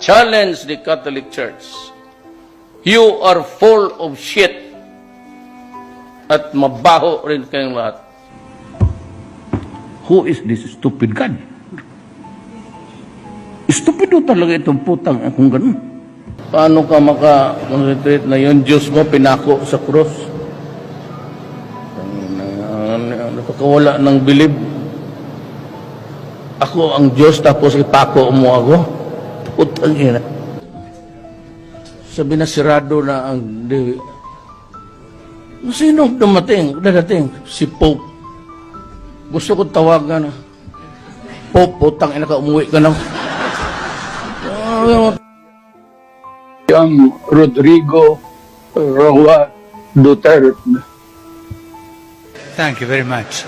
Challenge the Catholic Church. You are full of shit. At mabaho rin kayong lahat. Who is this stupid God? Stupido talaga itong putang akong ganun. Paano ka maka-concentrate na yung Diyos mo pinako sa cross? Napakawala ng bilib. Ako ang Diyos tapos ipako mo ako. Putang ina. Sabi na sirado na ang Dewi. Sino dadating? Si Pope. Gusto ko tawagan na. Pope, putang ina ka, umuwi ka na. Yung Rodrigo Roa Duterte. Thank you very much.